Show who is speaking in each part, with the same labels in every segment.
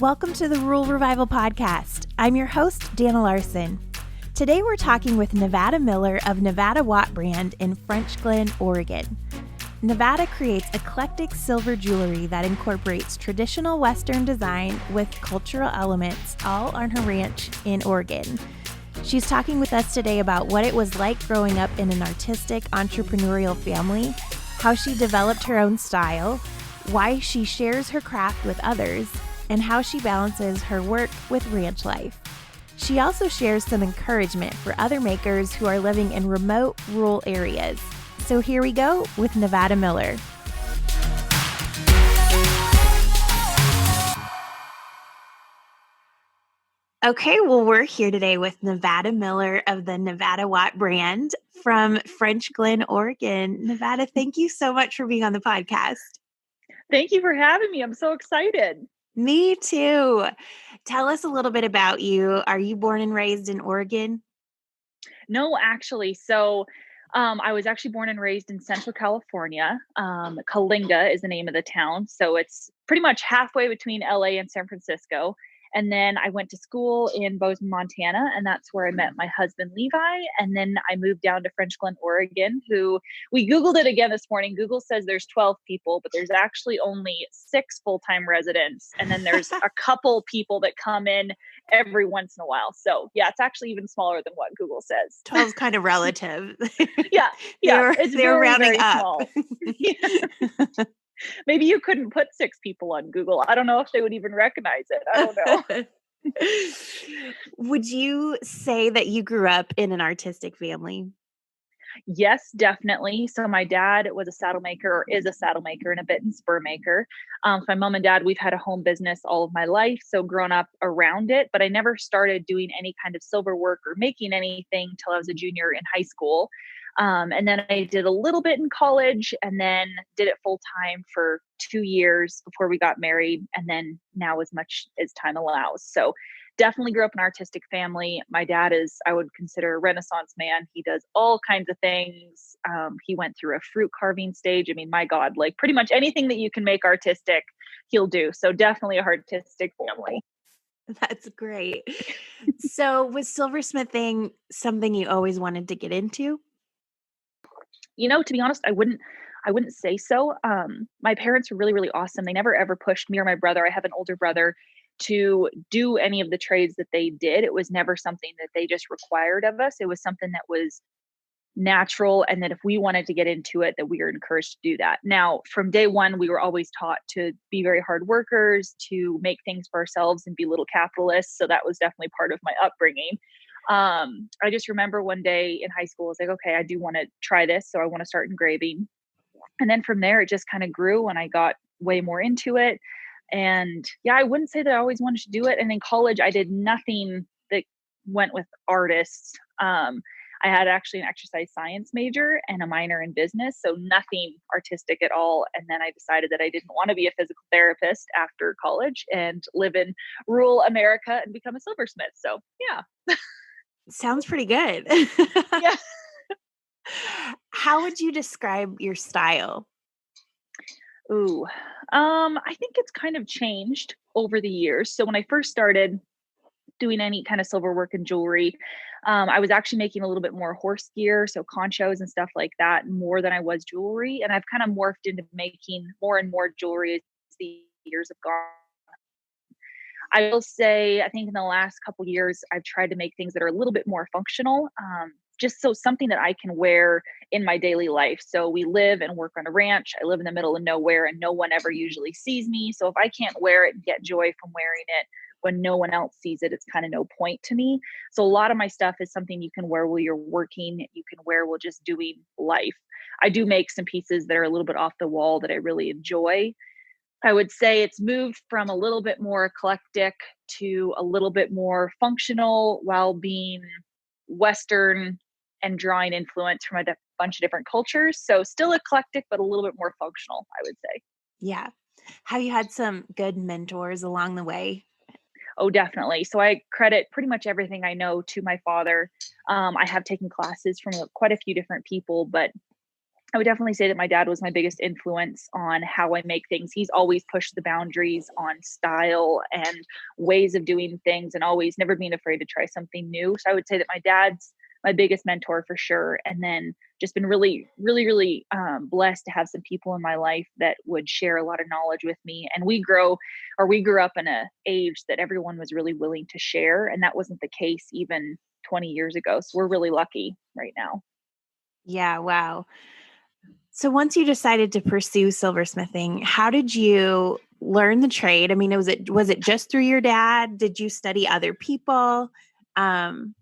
Speaker 1: Welcome to the Rural Revival Podcast. I'm your host, Dana Larson. Today we're talking with Nevada Miller of Nevada Watt brand in Frenchglen, Oregon. Nevada creates eclectic silver jewelry that incorporates traditional Western design with cultural elements, all on her ranch in Oregon. She's talking with us today about what it was like growing up in an artistic, entrepreneurial family, how she developed her own style, why she shares her craft with others, and how she balances her work with ranch life. She also shares some encouragement for other makers who are living in remote, rural areas. So here we go with Nevada Miller. Okay, well, we're here today with Nevada Miller of the Nevada Watt brand from Frenchglen, Oregon. Nevada, thank you so much for being on the podcast.
Speaker 2: Thank you for having me. I'm so excited.
Speaker 1: Me too. Tell us a little bit about you. Are you born and raised in Oregon?
Speaker 2: No, actually. So I was actually born and raised in Central California. Kalinga is the name of the town. So it's pretty much halfway between LA and San Francisco. And then I went to school in Bozeman, Montana, and that's where I met my husband, Levi. And then I moved down to Frenchglen, Oregon, who we Googled it again this morning. Google says there's 12 people, but there's actually only 6 full-time residents. And then there's a couple people that come in every once in a while. So yeah, it's actually even smaller than what Google says.
Speaker 1: 12 is kind of relative.
Speaker 2: Yeah.
Speaker 1: It's very, rounding
Speaker 2: very
Speaker 1: up.
Speaker 2: Small. Yeah. Maybe you couldn't put 6 people on Google. I don't know if they would even recognize it. I don't
Speaker 1: know. Would you say that you grew up in an artistic family?
Speaker 2: Yes, definitely. So my dad was a saddle maker, or is a saddle maker and a bit and spur maker. My mom and dad, we've had a home business all of my life. So grown up around it, but I never started doing any kind of silver work or making anything till I was a junior in high school. And then I did a little bit in college and then did it full time for 2 years before we got married. And then now as much as time allows. So definitely grew up in an artistic family. My dad is, I would consider, a Renaissance man. He does all kinds of things. He went through a fruit carving stage. I mean, my God, like pretty much anything that you can make artistic, he'll do. So definitely a artistic family.
Speaker 1: That's great. So was silversmithing something you always wanted to get into?
Speaker 2: You know, to be honest, I wouldn't say so. My parents were really, really awesome. They never ever pushed me or my brother. I have an older brother to do any of the trades that they did. It was never something that they just required of us. It was something that was natural. And that if we wanted to get into it, that we were encouraged to do that. Now, from day one, we were always taught to be very hard workers, to make things for ourselves and be little capitalists. So that was definitely part of my upbringing. I just remember one day in high school, I was like, okay, I do want to try this. So I want to start engraving. And then from there, it just kind of grew and I got way more into it. And yeah, I wouldn't say that I always wanted to do it. And in college, I did nothing that went with artists. I had actually an exercise science major and a minor in business. So nothing artistic at all. And then I decided that I didn't want to be a physical therapist after college and live in rural America and become a silversmith. So yeah.
Speaker 1: Sounds pretty good.
Speaker 2: Yeah.
Speaker 1: How would you describe your style?
Speaker 2: Ooh, I think it's kind of changed over the years. So when I first started doing any kind of silver work and jewelry, I was actually making a little bit more horse gear, so conchos and stuff like that, more than I was jewelry. And I've kind of morphed into making more and more jewelry as the years have gone. I will say, I think in the last couple years, I've tried to make things that are a little bit more functional, just so something that I can wear in my daily life. So we live and work on a ranch. I live in the middle of nowhere and no one ever usually sees me. So if I can't wear it and get joy from wearing it when no one else sees it, it's kind of no point to me. So a lot of my stuff is something you can wear while you're working. You can wear while just doing life. I do make some pieces that are a little bit off the wall that I really enjoy. I would say it's moved from a little bit more eclectic to a little bit more functional while being Western and drawing influence from a bunch of different cultures. So still eclectic, but a little bit more functional, I would say.
Speaker 1: Yeah. Have you had some good mentors along the way?
Speaker 2: Oh, definitely. So I credit pretty much everything I know to my father. I have taken classes from quite a few different people, but I would definitely say that my dad was my biggest influence on how I make things. He's always pushed the boundaries on style and ways of doing things, and always never being afraid to try something new. So I would say that my dad's my biggest mentor for sure. And then just been really blessed to have some people in my life that would share a lot of knowledge with me. And we grew up in a age that everyone was really willing to share. And that wasn't the case even 20 years ago. So we're really lucky right now.
Speaker 1: Yeah, wow. So once you decided to pursue silversmithing, how did you learn the trade? I mean, was it just through your dad? Did you study other people? Um,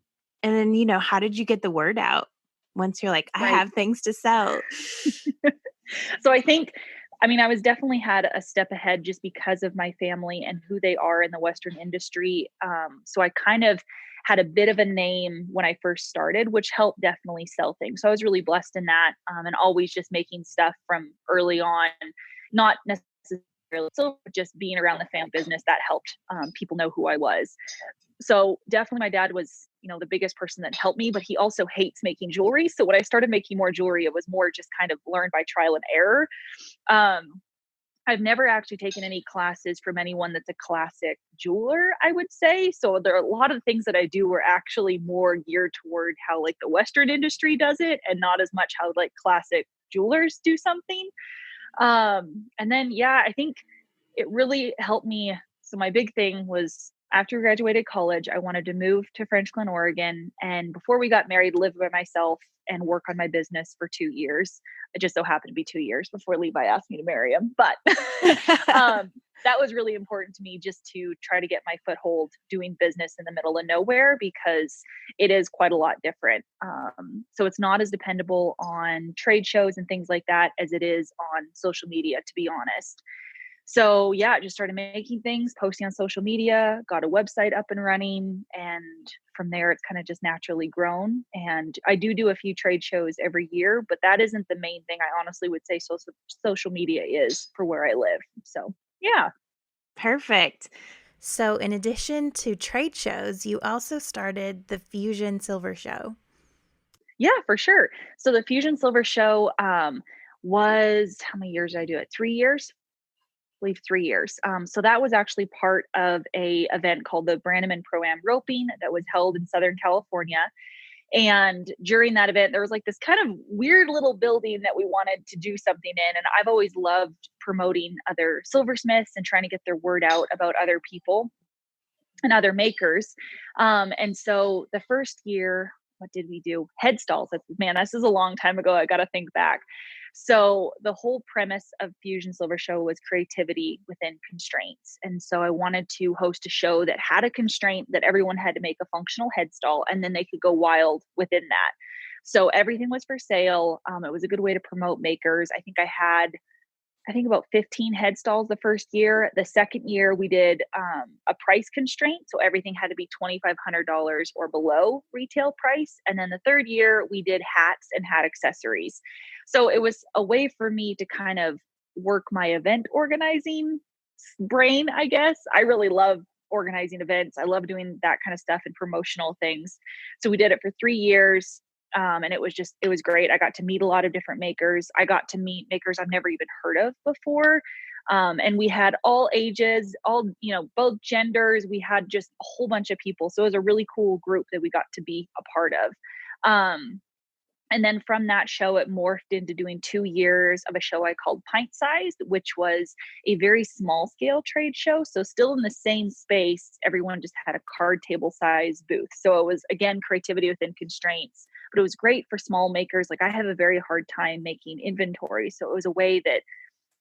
Speaker 1: and then, how did you get the word out once you're like, I
Speaker 2: Right.
Speaker 1: have things to sell?
Speaker 2: So I think, I mean, I was definitely had a step ahead just because of my family and who they are in the Western industry. So I kind of had a bit of a name when I first started, which helped definitely sell things. So I was really blessed in that, and always just making stuff from early on, not necessarily so just being around the family business that helped people know who I was. So definitely my dad was, the biggest person that helped me, but he also hates making jewelry. So when I started making more jewelry, it was more just kind of learned by trial and error. Um, I've never actually taken any classes from anyone that's a classic jeweler, I would say. So there are a lot of things that I do are actually more geared toward how like the Western industry does it, and not as much how like classic jewelers do something. And then, yeah, I think it really helped me. So my big thing was after I graduated college, I wanted to move to Frenchglen, Oregon. And before we got married, live by myself and work on my business for 2 years. It just so happened to be 2 years before Levi asked me to marry him. But that was really important to me, just to try to get my foothold doing business in the middle of nowhere, because it is quite a lot different. So it's not as dependable on trade shows and things like that as it is on social media, to be honest. So yeah, I just started making things, posting on social media, got a website up and running. And from there, it's kind of just naturally grown. And I do a few trade shows every year, but that isn't the main thing. I honestly would say social media is for where I live. So yeah.
Speaker 1: Perfect. So in addition to trade shows, you also started the Fusion Silver Show.
Speaker 2: Yeah, for sure. So the Fusion Silver Show was, how many years did I do it? 3 years? Believe 3 years. So that was actually part of a event called the Brannaman Pro-Am Roping that was held in Southern California. And during that event, there was like this kind of weird little building that we wanted to do something in. And I've always loved promoting other silversmiths and trying to get their word out about other people and other makers. And so the first year, what did we do? Head stalls. Man, this is a long time ago. I got to think back. So the whole premise of Fusion Silver Show was creativity within constraints. And so I wanted to host a show that had a constraint that everyone had to make a functional head stall, and then they could go wild within that. So everything was for sale. It was a good way to promote makers. I think about 15 head stalls the first year. The second year, we did a price constraint. So everything had to be $2,500 or below retail price. And then the third year, we did hats and hat accessories. So it was a way for me to kind of work my event organizing brain, I guess. I really love organizing events. I love doing that kind of stuff and promotional things. So we did it for 3 years. And it was great. I got to meet a lot of different makers. I got to meet makers I've never even heard of before. And we had all ages, both genders. We had just a whole bunch of people. So it was a really cool group that we got to be a part of. And then from that show, it morphed into doing 2 years of a show I called Pint Sized, which was a very small scale trade show. So still in the same space, everyone just had a card table size booth. So it was, again, creativity within constraints, but it was great for small makers. Like I have a very hard time making inventory. So it was a way that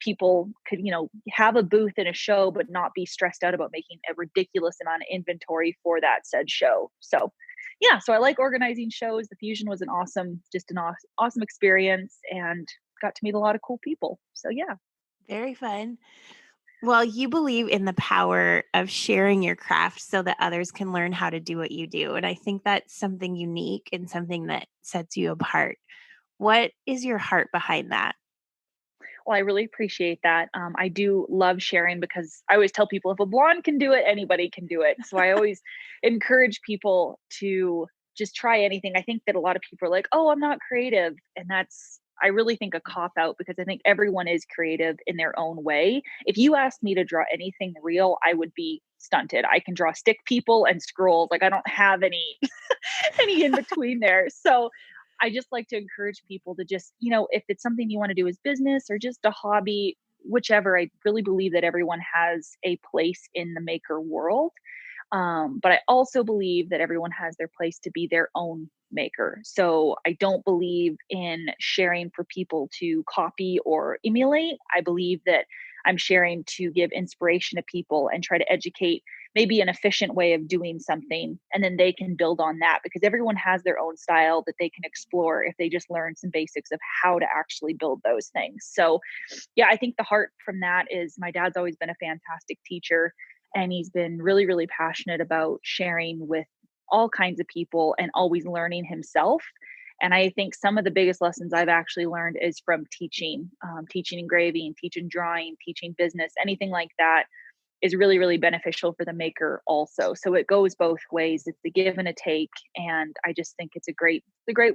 Speaker 2: people could, have a booth in a show, but not be stressed out about making a ridiculous amount of inventory for that said show. So yeah, so I like organizing shows. The Fusion was just an awesome experience, and got to meet a lot of cool people. So yeah.
Speaker 1: Very fun. Well, you believe in the power of sharing your craft so that others can learn how to do what you do. And I think that's something unique and something that sets you apart. What is your heart behind that?
Speaker 2: Well, I really appreciate that. I do love sharing, because I always tell people if a blonde can do it, anybody can do it. So I always encourage people to just try anything. I think that a lot of people are like, oh, I'm not creative. And that's I really think a cop out, because I think everyone is creative in their own way. If you asked me to draw anything real, I would be stunted. I can draw stick people and scrolls. Like I don't have any any in between there. So I just like to encourage people to just, if it's something you want to do as business or just a hobby, whichever, I really believe that everyone has a place in the maker world. But I also believe that everyone has their place to be their own maker. So I don't believe in sharing for people to copy or emulate. I believe that I'm sharing to give inspiration to people and try to educate maybe an efficient way of doing something. And then they can build on that, because everyone has their own style that they can explore if they just learn some basics of how to actually build those things. So yeah, I think the heart from that is my dad's always been a fantastic teacher, and he's been really, really passionate about sharing with all kinds of people and always learning himself. And I think some of the biggest lessons I've actually learned is from teaching, teaching engraving, teaching drawing, teaching business, anything like that is really, really beneficial for the maker also. So it goes both ways. It's a give and a take. And I just think it's a great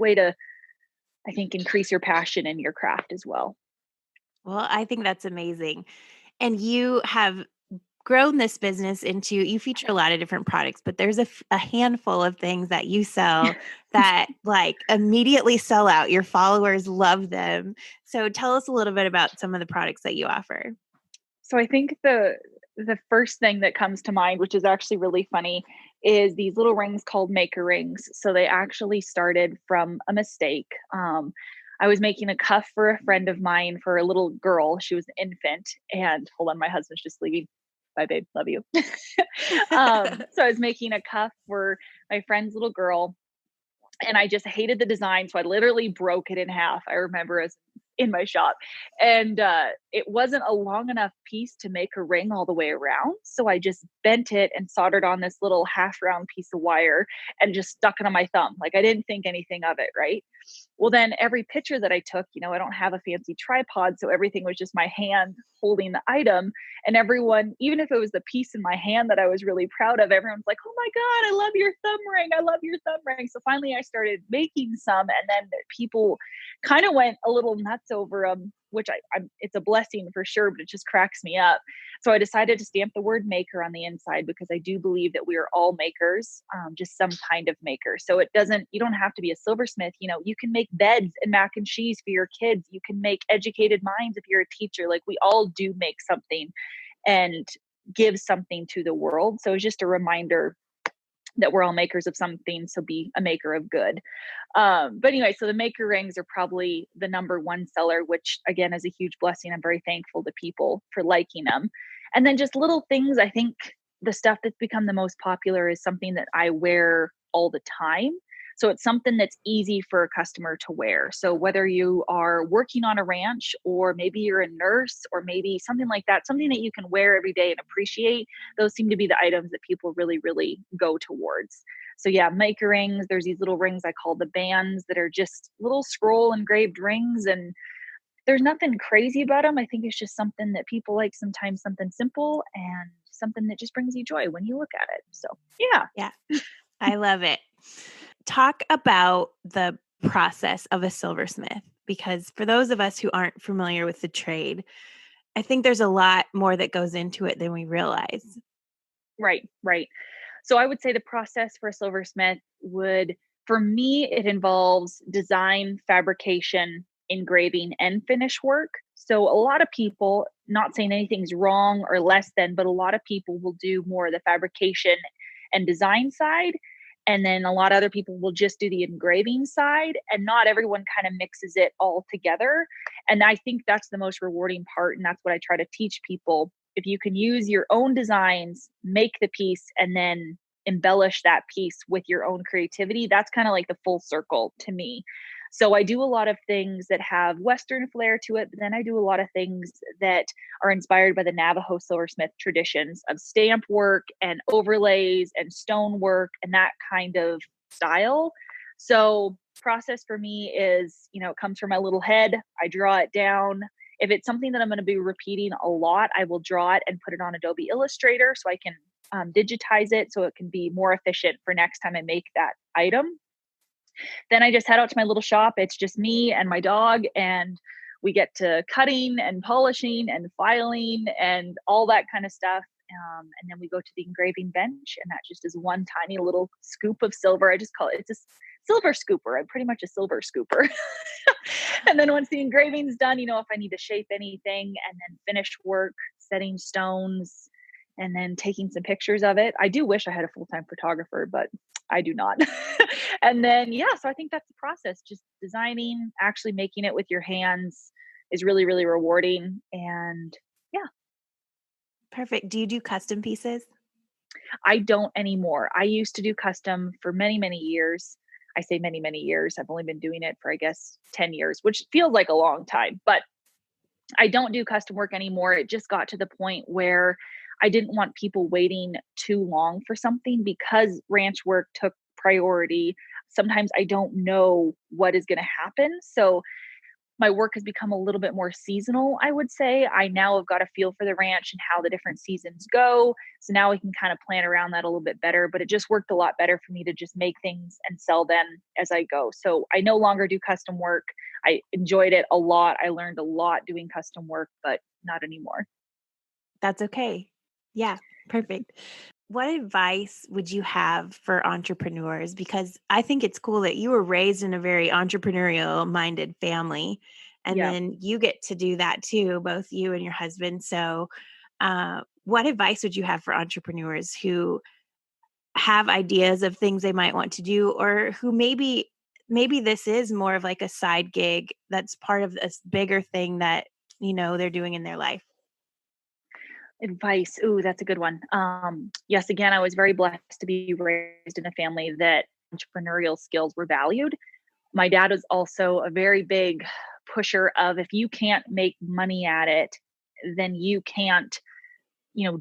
Speaker 2: way to, I think, increase your passion in your craft as well.
Speaker 1: Well, I think that's amazing. And you have grown this business into, you feature a lot of different products, but there's a handful of things that you sell that like immediately sell out. Your followers love them. So tell us a little bit about some of the products that you offer.
Speaker 2: So I think the first thing that comes to mind, which is actually really funny, is these little rings called maker rings. So they actually started from a mistake. I was making a cuff for a friend of mine for a little girl. She was an infant, and hold on, my husband's just leaving. Bye, babe. Love you. So I was making a cuff for my friend's little girl, and I just hated the design. So I literally broke it in half. I remember as in my shop, and it wasn't a long enough piece to make a ring all the way around. So I just bent it and soldered on this little half round piece of wire and just stuck it on my thumb. Like I didn't think anything of it. Right. Well, then every picture that I took, I don't have a fancy tripod. So everything was just my hand holding the item. And everyone, even if it was the piece in my hand that I was really proud of, everyone's like, oh my God, I love your thumb ring. I love your thumb ring. So finally I started making some, and then people kind of went a little nuts over them, which it's a blessing for sure, but it just cracks me up. So I decided to stamp the word maker on the inside, because I do believe that we are all makers, just some kind of maker. So you don't have to be a silversmith. You can make beds and mac and cheese for your kids. You can make educated minds if you're a teacher. Like we all do make something and give something to the world. So it's just a reminder that we're all makers of something. So be a maker of good. But anyway, so the maker rings are probably the number one seller, which again is a huge blessing. I'm very thankful to people for liking them. And then just little things. I think the stuff that's become the most popular is something that I wear all the time. So it's something that's easy for a customer to wear. So whether you are working on a ranch, or maybe you're a nurse, or maybe something like that, something that you can wear every day and appreciate, those seem to be the items that people really, really go towards. So yeah, maker rings. There's these little rings I call the bands that are just little scroll engraved rings, and there's nothing crazy about them. I think it's just something that people like, sometimes something simple and something that just brings you joy when you look at it. So yeah.
Speaker 1: Yeah, I love it. Talk about the process of a silversmith, because for those of us who aren't familiar with the trade, I think there's a lot more that goes into it than we realize.
Speaker 2: Right, right. So I would say the process for a silversmith for me, it involves design, fabrication, engraving, and finish work. So a lot of people, not saying anything's wrong or less than, but a lot of people will do more of the fabrication and design side. And then a lot of other people will just do the engraving side, and not everyone kind of mixes it all together. And I think that's the most rewarding part. And that's what I try to teach people. If you can use your own designs, make the piece, and then embellish that piece with your own creativity, that's kind of like the full circle to me. So I do a lot of things that have Western flair to it, but then I do a lot of things that are inspired by the Navajo silversmith traditions of stamp work and overlays and stone work and that kind of style. So process for me is, it comes from my little head. I draw it down. If it's something that I'm going to be repeating a lot, I will draw it and put it on Adobe Illustrator so I can digitize it so it can be more efficient for next time I make that item. Then I just head out to my little shop. It's just me and my dog, and we get to cutting and polishing and filing and all that kind of stuff. And then we go to the engraving bench, and that just is one tiny little scoop of silver. I just call it, it's a silver scooper. I'm pretty much a silver scooper. And then once the engraving's done, if I need to shape anything, and then finish work, setting stones, and then taking some pictures of it. I do wish I had a full-time photographer, but I do not. And then, yeah, so I think that's the process. Just designing, actually making it with your hands is really, really rewarding. And yeah,
Speaker 1: Perfect. Do you do custom pieces?
Speaker 2: I don't anymore. I used to do custom for many, many years. I say many, many years. I've only been doing it for, I guess, 10 years, which feels like a long time, but I don't do custom work anymore. It just got to the point where I didn't want people waiting too long for something because ranch work took priority. Sometimes I don't know what is going to happen. So my work has become a little bit more seasonal, I would say. I now have got a feel for the ranch and how the different seasons go. So now we can kind of plan around that a little bit better, but it just worked a lot better for me to just make things and sell them as I go. So I no longer do custom work. I enjoyed it a lot. I learned a lot doing custom work, but not anymore.
Speaker 1: That's okay. Yeah, perfect. What advice would you have for entrepreneurs? Because I think it's cool that you were raised in a very entrepreneurial minded family, and
Speaker 2: Yeah.
Speaker 1: then you get to do that too, both you and your husband. So, what advice would you have for entrepreneurs who have ideas of things they might want to do, or who maybe this is more of like a side gig that's part of this bigger thing that they're doing in their life?
Speaker 2: Advice. Ooh, that's a good one. Yes, again, I was very blessed to be raised in a family that entrepreneurial skills were valued. My dad was also a very big pusher of, if you can't make money at it, then you can't,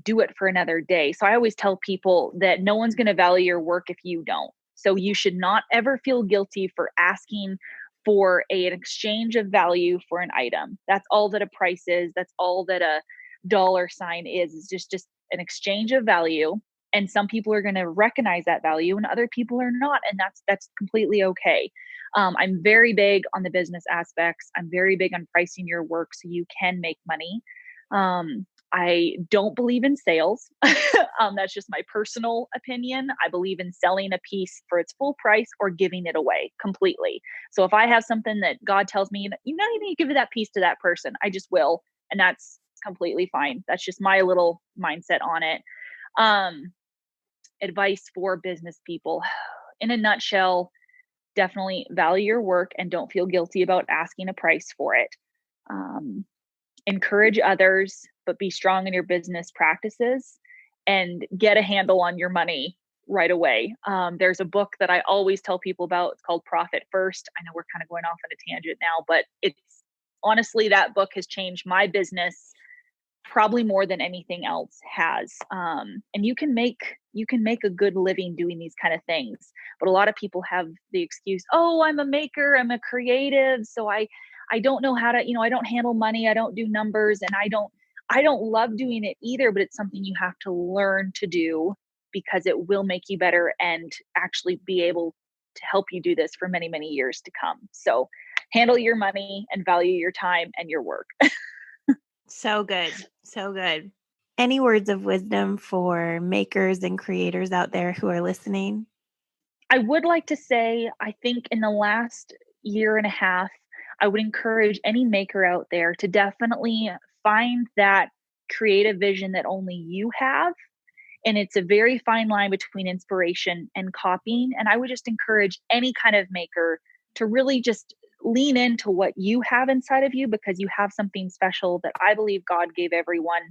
Speaker 2: do it for another day. So I always tell people that no one's going to value your work if you don't. So you should not ever feel guilty for asking for an exchange of value for an item. That's all that a price is. That's all that a dollar sign is just an exchange of value. And some people are going to recognize that value and other people are not. And that's completely okay. I'm very big on the business aspects. I'm very big on pricing your work so you can make money. I don't believe in sales. That's just my personal opinion. I believe in selling a piece for its full price or giving it away completely. So if I have something that God tells me, you need to give that piece to that person, I just will. And that's completely fine. That's just my little mindset on it. Advice for business people. In a nutshell, definitely value your work and don't feel guilty about asking a price for it. Encourage others, but be strong in your business practices and get a handle on your money right away. There's a book that I always tell people about. It's called Profit First. I know we're kind of going off on a tangent now, but it's honestly, that book has changed my business probably more than anything else has. And you can make a good living doing these kind of things. But a lot of people have the excuse, oh, I'm a maker, I'm a creative, so I don't know how to, I don't handle money, I don't do numbers, and I don't love doing it either, but it's something you have to learn to do because it will make you better and actually be able to help you do this for many, many years to come. So handle your money and value your time and your work.
Speaker 1: So good. So good. Any words of wisdom for makers and creators out there who are listening?
Speaker 2: I would like to say, I think in the last year and a half, I would encourage any maker out there to definitely find that creative vision that only you have. And it's a very fine line between inspiration and copying. And I would just encourage any kind of maker to really just lean into what you have inside of you, because you have something special that I believe God gave everyone.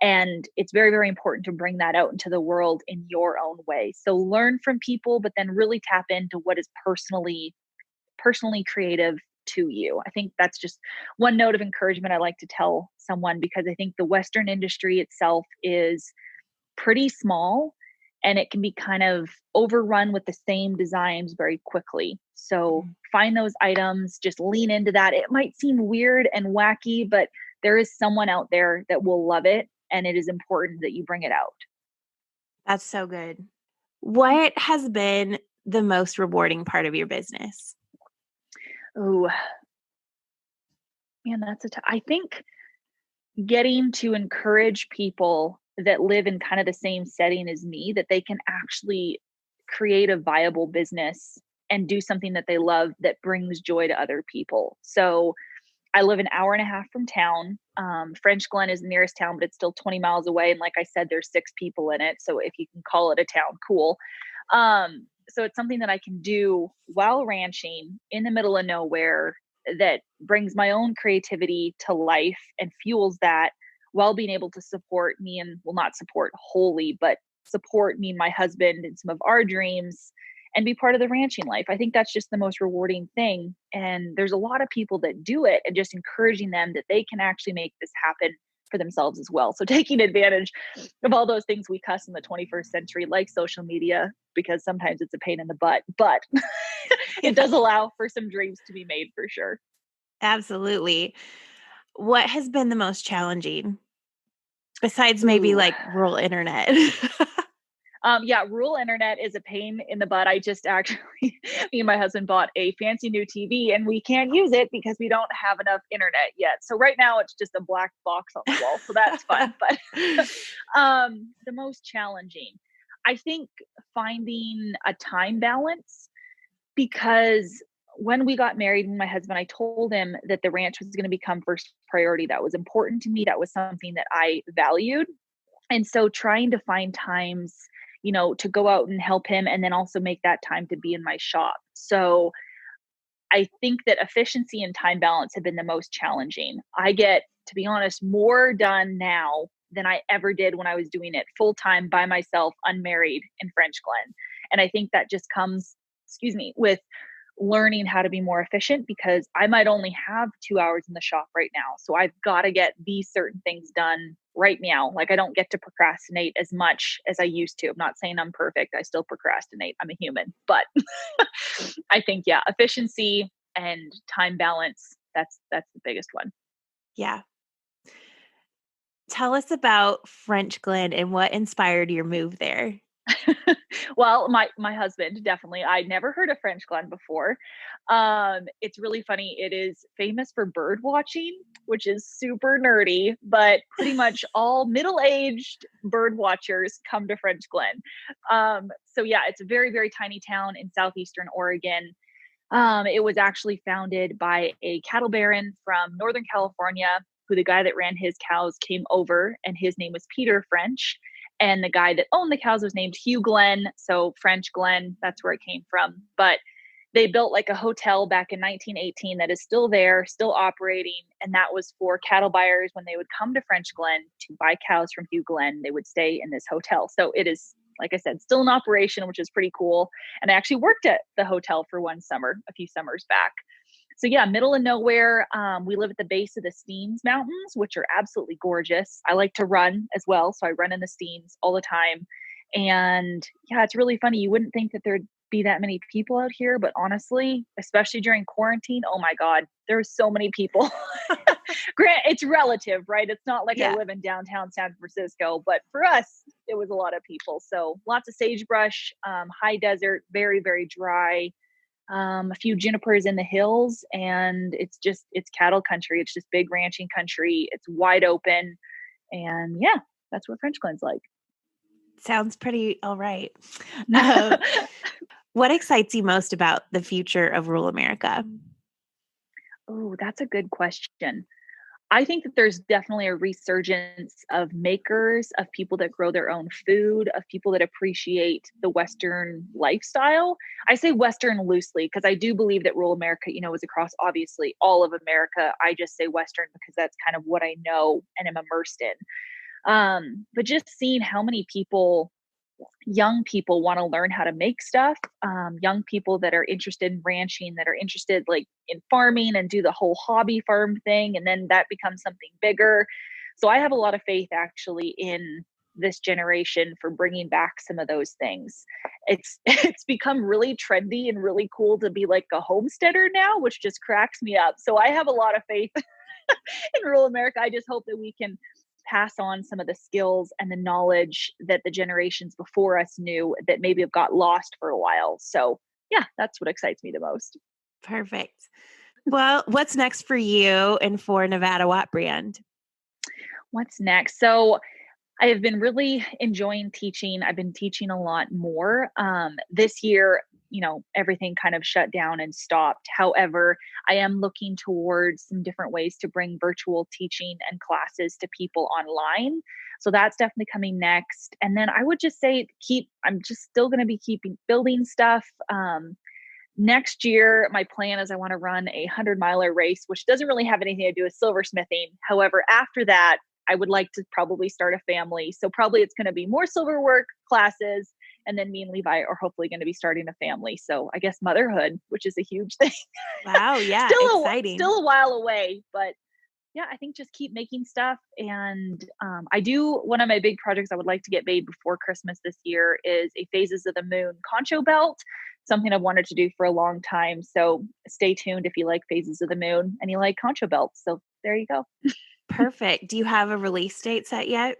Speaker 2: And it's very, very important to bring that out into the world in your own way. So learn from people, but then really tap into what is personally creative to you. I think that's just one note of encouragement I like to tell someone, because I think the Western industry itself is pretty small and it can be kind of overrun with the same designs very quickly. So find those items, just lean into that. It might seem weird and wacky, but there is someone out there that will love it. And it is important that you bring it out.
Speaker 1: That's so good. What has been the most rewarding part of your business?
Speaker 2: Oh, man, I think getting to encourage people that live in kind of the same setting as me, that they can actually create a viable business and do something that they love that brings joy to other people. So I live an hour and a half from town. Frenchglen is the nearest town, but it's still 20 miles away. And like I said, there's 6 people in it. So if you can call it a town, cool. So it's something that I can do while ranching in the middle of nowhere that brings my own creativity to life and fuels that while being able to support me and, well, not support wholly, but support me and my husband and some of our dreams and be part of the ranching life. I think that's just the most rewarding thing. And there's a lot of people that do it, and just encouraging them that they can actually make this happen for themselves as well. So taking advantage of all those things we cuss in the 21st century, like social media, because sometimes it's a pain in the butt, but it does allow for some dreams to be made for sure.
Speaker 1: Absolutely. What has been the most challenging besides maybe
Speaker 2: Ooh.
Speaker 1: like rural internet?
Speaker 2: Yeah, rural internet is a pain in the butt. I just actually, me and my husband bought a fancy new TV and we can't use it because we don't have enough internet yet. So right now it's just a black box on the wall. So that's fun. But the most challenging, I think, finding a time balance, because when we got married, my husband, I told him that the ranch was going to become first priority. That was important to me. That was something that I valued. And so trying to find times, to go out and help him, and then also make that time to be in my shop. So I think that efficiency and time balance have been the most challenging. I get, to be honest, more done now than I ever did when I was doing it full time by myself, unmarried in Frenchglen. And I think that just comes, with learning how to be more efficient, because I might only have 2 hours in the shop right now. So I've got to get these certain things done right now. Like, I don't get to procrastinate as much as I used to. I'm not saying I'm perfect. I still procrastinate. I'm a human, but I think, yeah, efficiency and time balance, that's the biggest one.
Speaker 1: Yeah. Tell us about Frenchglen and what inspired your move there.
Speaker 2: Well, my husband, definitely. I'd never heard of Frenchglen before. It's really funny. It is famous for bird watching, which is super nerdy, but pretty much all middle-aged bird watchers come to Frenchglen. So yeah, it's a very, very tiny town in southeastern Oregon. It was actually founded by a cattle baron from Northern California, who the guy that ran his cows came over, and his name was Peter French. And the guy that owned the cows was named Hugh Glenn. So Frenchglen, that's where it came from. But they built like a hotel back in 1918 that is still there, still operating. And that was for cattle buyers. When they would come to Frenchglen to buy cows from Hugh Glenn, they would stay in this hotel. So it is, like I said, still in operation, which is pretty cool. And I actually worked at the hotel for one summer, a few summers back. So yeah, middle of nowhere. We live at the base of the Steens Mountains, which are absolutely gorgeous. I like to run as well, so I run in the Steens all the time. And yeah, it's really funny. You wouldn't think that there'd be that many people out here, but honestly, especially during quarantine, oh my God, there's so many people. Grant, it's relative, right? It's not like I live in downtown San Francisco, but for us, it was a lot of people. So lots of sagebrush, high desert, very, very dry. A few junipers in the hills, and it's cattle country. It's just big ranching country. It's wide open. And yeah, that's what Frenchglen's like.
Speaker 1: Sounds pretty all right. What excites you most about the future of rural America?
Speaker 2: Oh, that's a good question. I think that there's definitely a resurgence of makers, of people that grow their own food, of people that appreciate the Western lifestyle. I say Western loosely because I do believe that rural America, is across obviously all of America. I just say Western because that's kind of what I know and am immersed in. But just seeing how many young people want to learn how to make stuff, young people that are interested in ranching, that are interested like in farming and do the whole hobby farm thing, and then that becomes something bigger. So I have a lot of faith actually in this generation for bringing back some of those things. It's become really trendy and really cool to be like a homesteader now, which just cracks me up. So I have a lot of faith in rural America. I just hope that we can pass on some of the skills and the knowledge that the generations before us knew that maybe have got lost for a while. So yeah, that's what excites me the most.
Speaker 1: Perfect. Well, what's next for you and for Nevada Watt Brand?
Speaker 2: What's next? So I have been really enjoying teaching. I've been teaching a lot more. This year, everything kind of shut down and stopped. However, I am looking towards some different ways to bring virtual teaching and classes to people online. So that's definitely coming next. And then I would just say I'm just still going to be keeping building stuff. Next year, my plan is I want to run a 100-miler race, which doesn't really have anything to do with silversmithing. However, after that, I would like to probably start a family. So probably it's going to be more silver work classes. And then me and Levi are hopefully going to be starting a family. So I guess motherhood, which is a huge thing.
Speaker 1: Wow. Yeah. Exciting.
Speaker 2: Still a while away, but yeah, I think just keep making stuff. And one of my big projects I would like to get made before Christmas this year is a Phases of the Moon concho belt, something I've wanted to do for a long time. So stay tuned if you like Phases of the Moon and you like concho belts. So there you go.
Speaker 1: Perfect. Do you have a release date set yet?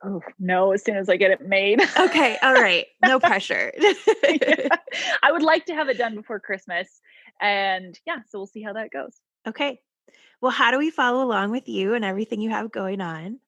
Speaker 2: Oh, no, as soon as I get it made.
Speaker 1: Okay. All right. No pressure.
Speaker 2: Yeah. I would like to have it done before Christmas. And yeah, so we'll see how that goes.
Speaker 1: Okay. Well, how do we follow along with you and everything you have going on?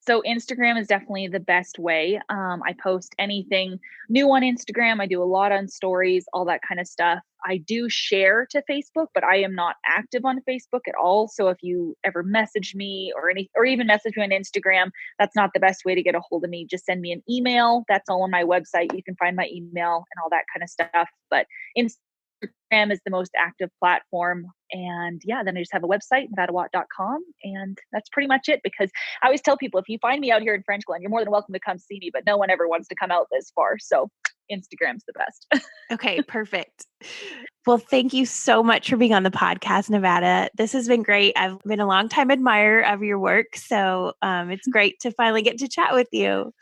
Speaker 2: So Instagram is definitely the best way. I post anything new on Instagram. I do a lot on stories, all that kind of stuff. I do share to Facebook, but I am not active on Facebook at all. So if you ever message me or even message me on Instagram, that's not the best way to get a hold of me. Just send me an email. That's all on my website. You can find my email and all that kind of stuff. But Instagram is the most active platform. And yeah, then I just have a website, nevadawatt.com. And that's pretty much it, because I always tell people, if you find me out here in Frenchglen, you're more than welcome to come see me, but no one ever wants to come out this far. So Instagram's the best.
Speaker 1: Okay, perfect. Well, thank you so much for being on the podcast, Nevada. This has been great. I've been a longtime admirer of your work. So it's great to finally get to chat with you.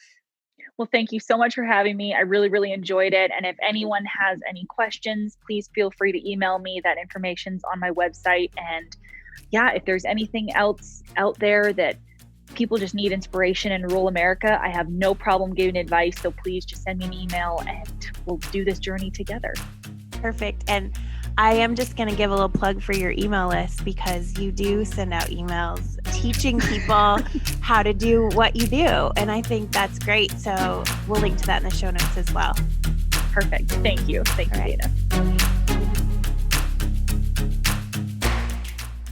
Speaker 2: Well, thank you so much for having me. I really, really enjoyed it. And if anyone has any questions, please feel free to email me. That information's on my website. And yeah, if there's anything else out there that people just need inspiration in rural America, I have no problem giving advice. So please just send me an email and we'll do this journey together.
Speaker 1: Perfect. And I am just going to give a little plug for your email list, because you do send out emails teaching people how to do what you do. And I think that's great. So we'll link to that in the show notes as well.
Speaker 2: Perfect. Thank you. Thank you, Dana.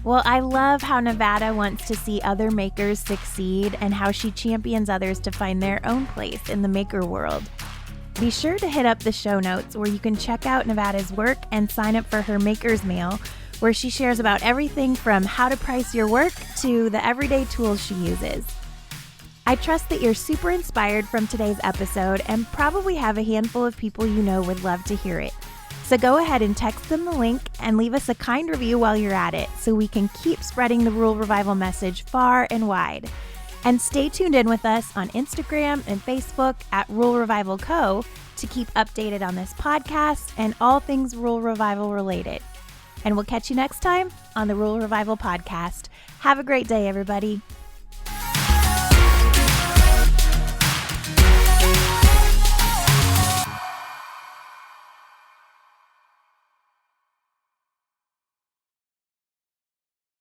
Speaker 1: Well, I love how Nevada wants to see other makers succeed and how she champions others to find their own place in the maker world. Be sure to hit up the show notes where you can check out Nevada's work and sign up for her Maker's Mail, where she shares about everything from how to price your work to the everyday tools she uses. I trust that you're super inspired from today's episode and probably have a handful of people you know would love to hear it. So go ahead and text them the link and leave us a kind review while you're at it, so we can keep spreading the Rural Revival message far and wide. And stay tuned in with us on Instagram and Facebook at Rural Revival Co. to keep updated on this podcast and all things Rural Revival related. And we'll catch you next time on the Rural Revival podcast. Have a great day, everybody.